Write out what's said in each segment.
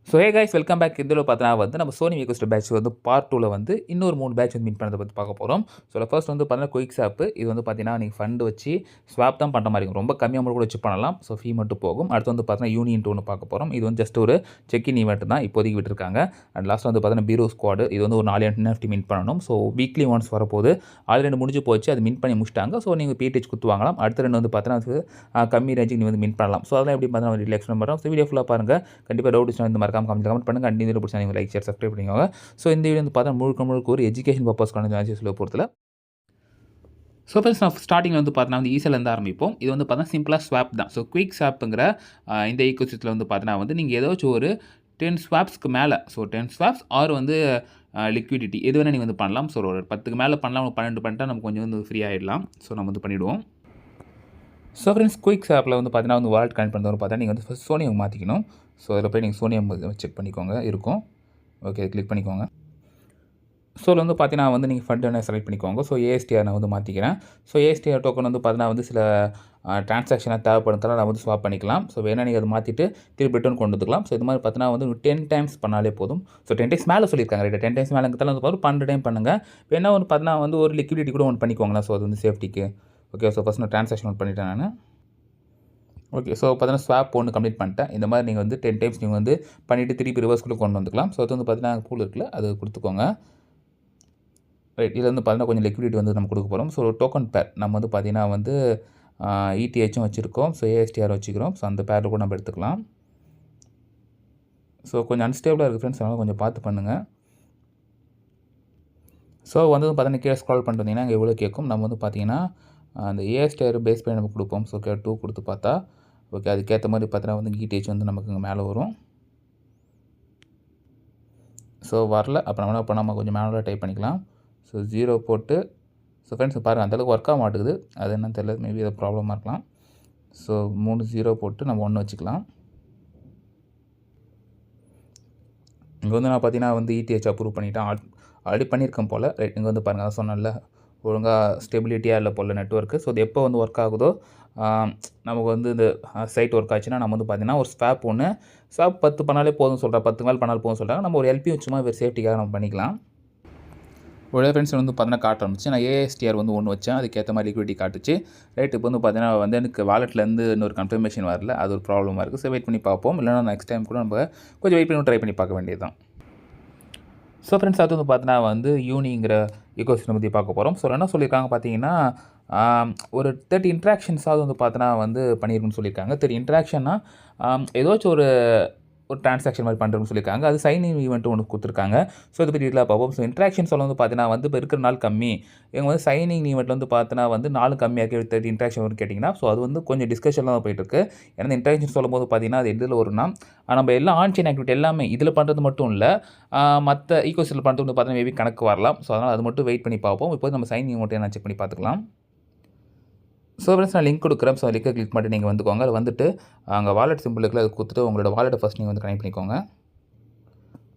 So hey guys welcome back. இதில் பார்த்தீங்கன்னா வந்து நம்ம சோனி ஈகோஸ்டர் பேட்ச் வந்து பார்ட் 2ல வந்து இன்னொரு 3 பேட்ச் வந்து மீட் பண்ணதை பற்றி பார்க்க போகிறோம். ஸோ ஃபர்ஸ்ட் வந்து பார்த்தீங்கன்னா குயிக் ஸ்வாப். இது வந்து பார்த்தீங்கன்னா நீங்கள் ஃபண்ட் வச்சு ஸ்வாப் தான் பண்ணுற மாதிரி இருக்கும். ரொம்ப கம்மி அமௌண்ட் கூட வச்சு பண்ணலாம். ஸோ ஃபீ மட்டும் போகும். அடுத்து வந்து பார்த்தீங்கன்னா யூனியன் ஒன்று பார்க்க போகிறோம். இது வந்து ஜஸ்ட் ஒரு செக் இன் ஈவெண்ட் தான் இப்போதைக்கு விட்டுருக்காங்க. அண்ட் லாஸ்ட் வந்து பார்த்தீங்கன்னா பீரோ ஸ்குவாடு. இது வந்து ஒரு 4 NFT மின் பண்ணணும். ஸோ வீக்லி ஒன்ஸ் வரப்போது. அது 2 முடிஞ்சு போச்சு. அது மின் பண்ணி முடிச்சிட்டாங்க. ஸோ நீங்கள் PTH குத்து வாங்கலாம். அடுத்த 2 வந்து பார்த்தீங்கன்னா கம்மி ரேஞ்சுக்கு நீங்கள் வந்து மின் பண்ணலாம். ஸோ அதெல்லாம் எப்படி பார்த்தீங்கன்னா ரிலாக்ஸ் பண்ணுறோம். ஸோ வீடியோ ஃபுல்லாக பாருங்கள். கண்டிப்பாக டவுட் இந்த மறக்காம கமெண்ட் பண்ணுங்கள். அண்ட் இந்த பிடிச்சா நீங்கள் லைக் ஷேர் சப்ஸ்கிரைப் பண்ணிக்கோங்க. ஸோ இந்த வீடியோ வந்து பார்த்தா முழுக்க ஒரு எஜுகேஷன் பர்பஸ்க்கான சொல்ல போகிறதுல. ஸோ ஃப்ரெண்ட்ஸ் நான் ஸ்டார்டிங்கில் வந்து பார்த்தீங்கன்னா வந்து ஈஸிலேருந்து ஆரம்பிப்போம். இது வந்து பார்த்தீங்கன்னா சிம்பிளாக ஸ்வாப் தான். ஸோ குயிக் ஸ்வாப்புங்கிற இந்த ஈக்கோசிஸ்டத்தில் வந்து பார்த்தீங்கன்னா வந்து நீங்கள் ஏதாச்சும் ஒரு 10 ஸ்வாப்ஸ்க்கு மேலே, ஸோ 10 ஸ்வாப்ஸ் ஆர் வந்து லிக்விடிட்டி எது வேணால் நீங்கள் வந்து பண்ணலாம். ஸோ ஒரு 10க்கு மேலே பண்ணலாம். 12 பண்ணிட்டா நமக்கு கொஞ்சம் வந்து ஃப்ரீ ஆகிடலாம். ஸோ நம்ம வந்து பண்ணிவிடுவோம். ஸோ ஃப்ரெண்ட்ஸ் குயிக் ஸ்வாப்பில் வந்து பார்த்தீங்கன்னா வந்து வாலெட் கனெக்ட் பண்ணுறது பார்த்தா நீங்கள் வந்து ஃபஸ்ட் சோனியம் மாற்றிக்கணும். ஸோ அதில் போய் நீங்கள் சோனியம் செக் பண்ணிக்கோங்க இருக்கும். ஓகே கிளிக் பண்ணிக்கோங்க. ஸோ அதில் வந்து பார்த்தீங்கன்னா வந்து நீங்கள் ஃபண்ட் என்ன செலக்ட் பண்ணிக்கோங்க. ஸோ ASTR நான் வந்து மாற்றிக்கிறேன். ஸோ ASTR டோக்கன் வந்து பார்த்தீங்கன்னா வந்து சில ட்ரான்சாக்ஷனாக தேவைப்படுறதால நான் வந்து ஸ்வாப் பண்ணிக்கலாம். ஸோ வேணால் நீங்கள் அதை மாற்றிட்டு திருப்பி ரிட்டர்ன் கொண்டு வந்துக்கலாம். ஸோ இது மாதிரி பார்த்தீங்கன்னா வந்து 10 டைம்ஸ் பண்ணாலே போதும். ஸோ 10 டைம்ஸ் மேலே சொல்லியிருக்காங்க ரைட். 10 டைம்ஸ் மேலேங்கிறதால வந்து 12 டைம் பண்ணுங்கள். வேணால் வந்து பார்த்தீங்கன்னா வந்து ஒரு லிக்விடிட்டி கூட ஒன்று பண்ணிக்கோங்களேன். ஸோ அது வந்து சேஃப்டிக்கு. ஓகே ஸோ ஃபஸ்ட் நான் ட்ரான்சாக்ஷன் ஒன்று பண்ணிட்டேன் நான். ஓகே ஸோ பார்த்தீங்கன்னா ஸ்வாப் ஒன்று கம்ப்ளீட் பண்ணிட்டேன். இந்த மாதிரி நீங்கள் வந்து 10 டைம்ஸ் நீங்கள் வந்து பண்ணிவிட்டு திருப்பி ரிவர்ஸ்க்குள்ளே கொண்டு வந்துக்கலாம். ஸோ அது வந்து பார்த்தீங்கன்னா பூல் இருக்குல்ல அது கொடுத்துக்கோங்க. ரைட் இதில் வந்து பார்த்தீங்கன்னா கொஞ்சம் லிக்விடிட்டி வந்து நம்ம கொடுக்க போகிறோம். ஸோ டோக்கன் பேர் நம்ம வந்து பார்த்தீங்கன்னா வந்து ETHம் வச்சுருக்கோம். ஸோ ASTR வச்சுக்கிறோம். ஸோ அந்த பேரில் கூட நம்ம எடுத்துக்கலாம். ஸோ கொஞ்சம் அன்ஸ்டேபிளாக இருக்குது ஃப்ரெண்ட்ஸ், அதனால் கொஞ்சம் பார்த்து பண்ணுங்கள். ஸோ வந்து பார்த்தீங்கன்னா கீழே ஸ்க்ரால் பண்ணிட்டு வந்தீங்கன்னா இங்கே எவ்வளோ கேட்கும். நம்ம வந்து பார்த்தீங்கன்னா அந்த ASTR பேஸ் பண்ணி நம்ம கொடுப்போம். ஸோ 2 கொடுத்து பார்த்தா ஓகே அதுக்கேற்ற மாதிரி பார்த்தீங்கன்னா வந்து ETH வந்து நமக்கு இங்கே மேலே வரும். ஸோ வரல அப்போ நம்ம கொஞ்சம் மேனுவலாக டைப் பண்ணிக்கலாம். ஸோ 0 போட்டு ஸோ ஃப்ரெண்ட்ஸ் பாருங்கள் அந்தளவுக்கு ஒர்க் ஆக மாட்டேங்குது. அது என்னன்னு தெரியல, மேபி அது ப்ராப்ளமாக இருக்கலாம். ஸோ 3 0 போட்டு நம்ம 1 வச்சுக்கலாம். இங்கே வந்து நான் பார்த்தீங்கன்னா வந்து ETH அப்ரூவ் பண்ணிவிட்டேன். ஆல்ரெடி பண்ணியிருக்கேன் போல். ரைட் இங்கே வந்து பாருங்கள் அதான் சொன்னேன்ல ஒழுங்காக ஸ்டெபிலிட்டியாக இல்லை போல் நெட்ஒர்க்கு. ஸோ அது எப்போ வந்து ஒர்க் ஆகுதோ நமக்கு வந்து இந்த சைட் ஒர்க் ஆச்சுன்னா நம்ம வந்து பார்த்திங்கன்னா ஒரு ஸ்வாப் 10 பண்ணாலே போதும் சொல்கிறேன். 10 மேலே பண்ணாலும் போதும் சொல்கிறாங்க. நம்ம ஒரு LP சும்மா வேறு சேஃப்டிக்காக நம்ம பண்ணிக்கலாம். ஒரே ஃப்ரெண்ட்ஸ் வந்து பார்த்தீங்கன்னா காட்ட ஆரம்பிச்சு. நான் ASTR வந்து 1 வச்சேன். அதுக்கேற்ற மாதிரி லிக்விடிட்டி காட்டுச்சு. ரைட் இப்போ வந்து பார்த்தீங்கன்னா வந்து எனக்கு வாலெட்லேருந்து இன்னொரு கன்ஃபர்மேஷன் வரல. அது ஒரு ப்ராப்ளமாக இருக்குது. ஸோ வெயிட் பண்ணி பார்ப்போம். இல்லைனா நெக்ஸ்ட் டைம் கூட நம்ம கொஞ்சம் வெயிட் பண்ணி ட்ரை பண்ணி பார்க்க வேண்டியது தான். ஸோ ஃப்ரெண்ட்ஸ் அது வந்து பார்த்தீங்கன்னா வந்து யூனிங்கிற ஈகோசிஸ்டம் பற்றி பார்க்க போகிறோம். ஸோ என்ன சொல்லியிருக்காங்க பார்த்தீங்கன்னா ஒரு 30 இன்ட்ராக்ஷன்ஸாவது வந்து பார்த்தீங்கன்னா வந்து பண்ணியிருக்குன்னு சொல்லியிருக்காங்க. 30 இன்ட்ராக்ஷன்னா ஏதாச்சும் ஒரு ட்ரான்சாக்ஷன் மாதிரி பண்ணுறதுன்னு சொல்லியிருக்காங்க. அது சைன் இன் ஈவெண்ட் ஒன்று கொடுத்துருக்காங்க. ஸோ இதை பற்றி டீட்டெயிலாக பார்ப்போம். ஸோ இன்ட்ராக்ஷன் சொல்ல வந்து பார்த்தீங்கன்னா வந்து இப்போ இருக்கிற நாள் கம்மி. இவங்க வந்து சைனிங் ஈவெண்ட்டில் வந்து பார்த்தீங்கன்னா வந்து 4 கம்மியாக 30 இன்ட்ராக்ஷன் வரும்னு கேட்டிங்கன்னா ஸோ அது வந்து கொஞ்சம் டிஸ்கஷன்லாம் தான் போயிட்டுருக்கு. ஏன்னா இன்ட்ராக்ஷன் சொல்லும்போது பார்த்தீங்கன்னா அது எதில் வரும்னா நம்ம எல்லாம் ஆன்சைன் ஆக்டிவிட்டி எல்லாமே இதில் பண்ணுறது மட்டும் இல்லை, மற்ற ஈகோசிஸ்டத்தில் பண்ணுறது வந்து பார்த்தீங்கன்னா மேபி கணக்கு வரலாம். ஸோ அதனால் அது மட்டும் வெயிட் பண்ணி பார்ப்போம். இப்போ நம்ம சைன் ஈவெண்ட் என்ன செக் பண்ணி பார்த்துக்கலாம். ஸோ ஃப்ரெண்ட்ஸ் நான் லிங்க் கொடுக்குறேன். ஸோ லிங்கை கிளிக் பண்ணிட்டு நீங்கள் வந்துக்கோங்க. அது வந்துட்டு அங்கே வாலெட் சிம்பிள் இருக்குல்ல அது கொடுத்துட்டு உங்களோட வாலெட்டை ஃபஸ்ட் நீங்கள் வந்து கனெக்ட் பண்ணிக்கோங்க.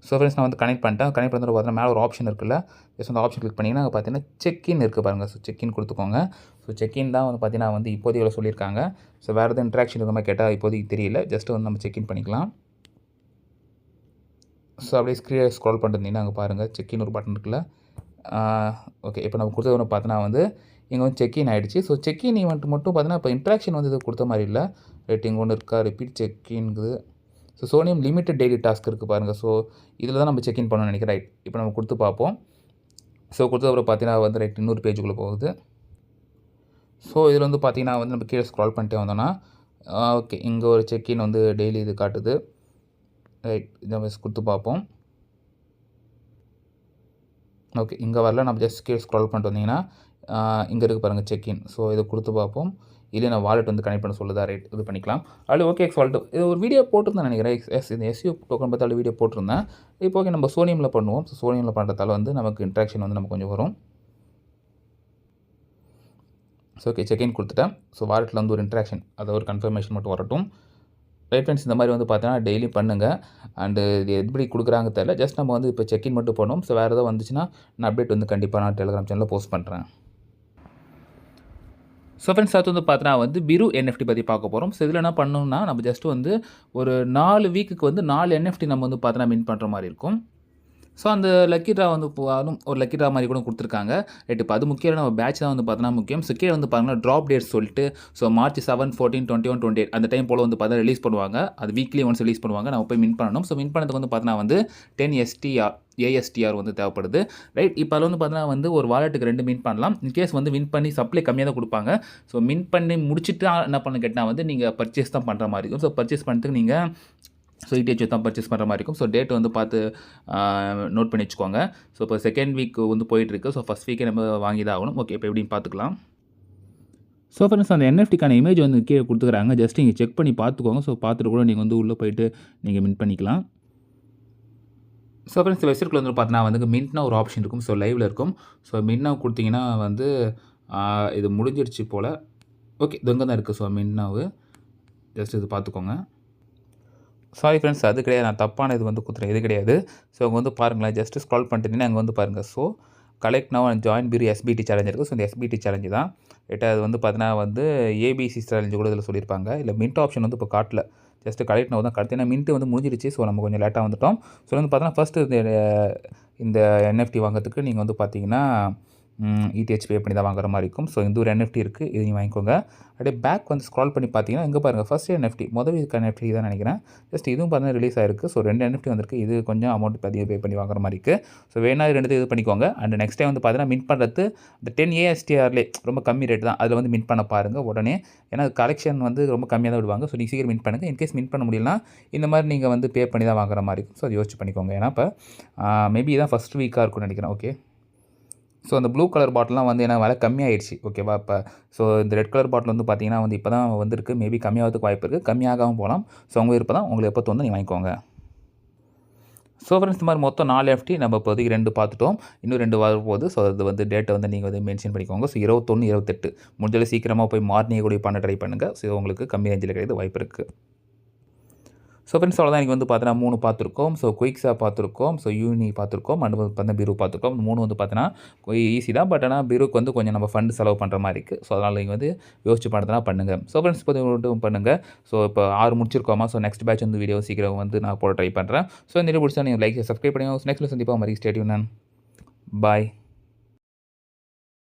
ஸோ ஃப்ரெண்ட்ஸ் நான் வந்து கனெக்ட் பண்ணிட்டேன். கனெக்ட் பண்ணுறது பார்த்தீங்கன்னா மேலே ஒரு ஆப்ஷன் இருக்குல்ல, ஜஸ்ட் அந்த ஆப்ஷன் கிளிக் பண்ணிங்கன்னா பார்த்தீங்கன்னா செக்இன் இருக்குது பாருங்கள். ஸோ செக்இன் கொடுத்துக்கோங்க. ஸோ செக்இன் தான் வந்து பார்த்தீங்கன்னா வந்து இப்போதைக்கு சொல்லியிருக்காங்க. ஸோ வேறு எதுவும் இன்ட்ராக்ஷன் இருக்க மாதிரி கேட்டால் இப்போதைக்கு தெரியல. ஜஸ்ட் வந்து நம்ம செக்இன் பண்ணிக்கலாம். ஸோ அப்படியே ஸ்க்ரால் பண்ணிருந்தீங்கன்னா அங்கே பாருங்கள் செக்இன் ஒரு பட்டன் இருக்குல்ல. ஓகே இப்போ நம்ம கொடுத்தது ஒன்று பார்த்தோன்னா வந்து இங்கே வந்து செக்இன் ஆகிடுச்சு. ஸோ செக்இன் ஈவெண்ட் மட்டும் பார்த்தீங்கன்னா இப்போ இன்ட்ராக்ஷன் வந்து இது கொடுத்த மாதிரி இல்லை. ரேட்டிங் ஒன்று இருக்கா, ரிப்பீட் செக்இன்குது. ஸோ சோனியம் லிமிட்டட் டெய்லி டாஸ்க் இருக்குது பாருங்கள். ஸோ இதில் தான் நம்ம செக்இன் பண்ணணும்னு நினைக்கிறேன். ரைட் இப்போ நம்ம கொடுத்து பார்ப்போம். ஸோ கொடுத்ததுக்கப்புறம் பார்த்தீங்கன்னா வந்து ரைட் இன்னொரு பேஜுக்குள்ளே போகுது. ஸோ இதில் வந்து பார்த்தீங்கன்னா வந்து நம்ம கீழே ஸ்க்ரால் பண்ணிட்டே வந்தோன்னா ஓகே இங்கே ஒரு செக்இன் வந்து டெய்லி இது காட்டுது. ரைட் இதை நம்ம கொடுத்து பார்ப்போம். ஓகே இங்கே வரல. நம்ம ஜஸ்ட் கீழே ஸ்க்ரால் பண்ணிட்டு வந்தீங்கன்னா இங்கே இருக்குது பாருங்கள் செக்இன். ஸோ இதை கொடுத்து பார்ப்போம். இல்லை நான் வாலெட் வந்து கனெக்ட் பண்ண சொல்லுதா, ரைட் இது பண்ணிக்கலாம். அதில் ஓகே வாலெட் இது ஒரு வீடியோ போட்டிருந்தேன் நினைக்கிறேன். இந்த SU டோக்கன் பற்றி வீடியோ போட்டிருந்தேன். இப்போ ஓகே நம்ம சோனியமில் பண்ணுவோம். ஸோ சோனியமில் பண்ணுறதால வந்து நமக்கு இன்ட்ராக்ஷன் வந்து நமக்கு கொஞ்சம் வரும். ஸோ ஓகே செக்இன் கொடுத்துட்டேன். ஸோ வாலெட்டில் வந்து ஒரு இன்ட்ராக்ஷன் அது ஒரு கன்ஃபர்மேஷன் மட்டும் வரட்டும். ரைட் ஃப்ரெண்ட்ஸ் இந்த மாதிரி வந்து பார்த்தீங்கன்னா டெய்லி பண்ணுங்கள். அண்டு இது எப்படி கொடுக்குறாங்க தெரியல. ஜஸ்ட் நம்ம வந்து இப்போ செக்இன் மட்டும் பண்ணுவோம். ஸோ வேறு ஏதாவது வந்துச்சுன்னா நான் அப்டேட் வந்து கண்டிப்பாக நான் டெலிகிராம் சேனலில் போஸ்ட் பண்ணுறேன். ஸோ ஃப்ரெண்ட்ஸ் அடுத்து வந்து பார்த்தீங்கன்னா வந்து பிரு என்எஃப்டி பத்தி பார்க்க போறோம். ஸோ இதில என்ன பண்ணணும்னா, நம்ம ஜஸ்ட் வந்து ஒரு 4 வீக்குக்கு வந்து 4 என்எஃப்டி நம்ம வந்து பார்த்தீங்கன்னா மின்ட் பண்ற மாரி இருக்கும். ஸோ அந்த லக்கி ட்ரா வந்து போனாலும் ஒரு லக்கி ட்ரா மாரி கூட குடுத்துருக்காங்க. ரைட் இப்ப அது முக்கியம் இல்ல. நம்ம பேட்ச் தான் வந்து பார்த்தீங்கன்னா முக்கியம். ஸோ கீழ வந்து பாருங்கன்னா ட்ராப் டேட்ஸ் சொல்லிட்டு ஸோ மார்ச் 7, 14, 21, 28 அந்த டைம் போல வந்து பார்த்தீங்கன்னா ரிலீஸ் பண்ணுவாங்க. அது வீக்லி ஒன்ஸ் ரிலீஸ் பண்ணுவாங்க. நம்ம போய் மின்ட் பண்ணணும். ஸோ மின்ட் பண்ணதுக்கு வந்து பார்த்தீங்கன்னா வந்து 10 ஏஎஸ்டிஆர் வந்து தேவைப்படுது. ரைட் இப்ப அதில வந்து பார்த்தீங்கன்னா வந்து ஒரு வாலெட்டுக்கு 2 மின்ட் பண்ணலாம். இன்கேஸ் வந்து வின் பண்ணி சப்ளை கம்மியா தான் குடுப்பாங்க. ஸோ மின்ட் பண்ணி முடிச்சுட்டு என்ன பண்ணணும்னு கேட்டா வந்து நீங்க பர்ச்சேஸ் தான் பண்ற மாரி இருக்கும். ஸோ பர்ச்சேஸ் பண்றதுக்கு நீங்க ஸோ இடிஹெச் தான் பர்ச்சேஸ் பண்ணுற மாதிரி இருக்கும். ஸோ டேட் வந்து பார்த்து நோட் பண்ணி வச்சுக்கோங்க. ஸோ இப்போ செகண்ட் வீக் வந்து போயிட்டுருக்கு. ஸோ ஃபஸ்ட் வீக்கே நம்ம வாங்கி தான் ஆகணும். ஓகே இப்போ எப்படின்னு பார்த்துக்கலாம். ஸோ ஃப்ரெண்ட்ஸ் அந்த என்எஃப்டிக்கான இமேஜ் வந்து கீழே கொடுத்துக்குறாங்க. ஜஸ்ட் நீங்கள் செக் பண்ணி பார்த்துக்கோங்க. ஸோ பார்த்துட்டு கூட நீங்கள் வந்து உள்ளே போயிட்டு நீங்கள் மின்ட் பண்ணிக்கலாம். ஸோ ஃப்ரெண்ட்ஸ் வெப்சைட்குள்ள வந்து பார்த்தீங்கன்னா வந்து மின்ட்னா ஒரு ஆப்ஷன் இருக்கும். ஸோ லைவ்ல இருக்கும். ஸோ மின்ட் நவ் கொடுத்தீங்கன்னா வந்து இது முடிஞ்சிருச்சு போல். ஓகே இது இங்கே தான் இருக்குது. ஸோ மின்ட் நவ் ஜஸ்ட் இது பார்த்துக்கோங்க. சாரி ஃப்ரெண்ட்ஸ் அது கிடையாது. நான் தப்பான இது வந்து குடுத்துறேன். இது கிடையாது. ஸோ அங்கே வந்து பாருங்களேன். ஜஸ்ட் ஸ்க்ரால் பண்ணிட்டீங்கன்னா அங்கே வந்து பாருங்கள். So collect now and join பிரு எஸ்பிடி சேலஞ்ச் இருக்குது. ஸோ இந்த எஸ்பிடி சேலஞ்சு தான். ரைட்டா அது வந்து பார்த்தீங்கன்னா வந்து ஏபிசி சேலஞ்சு கூட இதில் சொல்லியிருப்பாங்க. இல்லை மின்ட் ஆப்ஷன் வந்து இப்போ காட்டல. ஜஸ்ட் கலெக்ட் நவ் தான் காட்டுது. ஏன்னா மின்ட் வந்து முடிஞ்சிருச்சு. ஸோ நம்ம கொஞ்சம் லேட்டாக வந்துட்டோம். ஸோ வந்து பார்த்தீங்கன்னா ஃபஸ்ட்டு இந்த என்எஃப்டி வாங்குறதுக்கு நீங்கள் வந்து பார்த்தீங்கன்னா இடிஹெச் பே பண்ணி தான் வாங்குற மாதிரி இருக்கும். ஸோ இந்த ஒரு என்எஃப்டி இருக்குது. இது நீங்கள் வாங்கிக்கோங்க. அப்படியே பேக் வந்து ஸ்க்ரால் பண்ணி பார்த்தீங்கன்னா இங்கே பாருங்கள் ஃபஸ்ட் என்எஃப்டி மொதல் இதுக்கு என்எஃப்டி தான் நினைக்கிறேன். ஜஸ்ட் இதுவும் பார்த்தீங்கன்னா ரிலீஸ் ஆயிருக்கு. ஸோ 2 என்எஃப்டி வந்திருக்கு. இது கொஞ்சம் அமௌண்ட் அதிகம் பே பண்ணி வாங்குற மாதிரி இருக்குது. ஸோ வேணா இது 2 இது பண்ணிக்கோங்க. அண்ட் நெக்ஸ்ட் டைம் வந்து பார்த்தீங்கன்னா மின்ட் பண்ணுறது இந்த 10 ஏஎஸ்டிஆர்லேயே ரொம்ப கம்மி ரேட் தான். அதில் வந்து மின்ட் பண்ண பாருங்கள் உடனே. ஏன்னா கலெக்ஷன் வந்து ரொம்ப கம்மியாக தான் விடுவாங்க. ஸோ நீங்கள் சீக்கிரம் மின்ட் பண்ணுங்கள். இன்கேஸ் மின்ட் பண்ண முடியலனா இந்த மாதிரி நீங்கள் வந்து பே பண்ணி தான் வாங்குற மாதிரி இருக்கும். ஸோ அது யோசிச்சு பண்ணிக்கோங்க. ஏன்னா இப்போ மேபி இதான் ஃபஸ்ட் வீக்காக இருக்கும்னு நினைக்கிறேன். ஓகே ஸோ அந்த ப்ளூ கலர் பாட்டில்லாம் வந்து ஏன்னா விலை கம்மியாயிடுச்சு. ஓகேவா இப்போ ஸோ இந்த ரெட் கலர் பாட்டில் வந்து பார்த்தீங்கன்னா வந்து இப்போ தான் வந்திருக்கு. மேபி கம்மியாகிறதுக்கு வாய்ப்பு இருக்குது. கம்மியாகாமல் போகலாம். ஸோ உங்கள் விருப்பம் தான். உங்களுக்கு எப்போ தோணுதோ நீங்கள் வாங்கிக்கோங்க. ஸோ ஃப்ரெண்ட்ஸ் இந்த மாதிரி மொத்தம் 4 எஃப்டி நம்ம இப்போதைக்கு 2 பார்த்துட்டோம். இன்னும் 2 வரப்போகுது. ஸோ அது வந்து டேட்டை வந்து நீங்கள் வந்து மென்ஷன் பண்ணிக்கோங்க. ஸோ 21, 28 முடிஞ்சளவு சீக்கிரமாக போய் மார்னிங்கே கூட பண்ண ட்ரை பண்ணுங்கள். ஸோ உங்களுக்கு கம்மி ரேஞ்சில் கிடையாது வாய்ப்பு இருக்குது. ஸோ ஃப்ரெண்ட்ஸ் அவ்வளோதான். இன்றைக்கி வந்து பார்த்தீங்கன்னா 3 பார்த்துருக்கோம். ஸோ குயிக்ஸா பார்த்துருக்கோம். ஸோ யூனி பார்த்துருக்கோம். அண்ட் வந்து பார்த்தீங்கன்னா பிரு பார்த்துருக்கோம். 3 வந்து பார்த்தீங்கன்னா ஈஸி தான். பட் ஆனால் பிருக்கு வந்து கொஞ்சம் நம்ம ஃபண்ட் செலவு பண்ணுற மாதிரி இருக்குது. ஸோ அதனால் நீங்கள் வந்து யோசிச்சு பண்ணுறதுனா பண்ணுங்கள். ஸோ ஃப்ரெண்ட்ஸ் இப்போ மட்டும் பண்ணுங்கள். ஸோ இப்போ 6 முடிச்சிருக்கோமா. ஸோ நெக்ஸ்ட் பேட்ச் வந்து வீடியோ சீக்கிரம் வந்து நான் போட ட்ரை பண்ணுறேன். ஸோ இந்த வீடியோ பிடிச்சா நீங்கள் லைக் சப்ஸ்கிரைப் பண்ணுங்கள். நெக்ஸ்ட் சந்திப்பாக மாதிரி ஸ்டே டியூன். பாய்.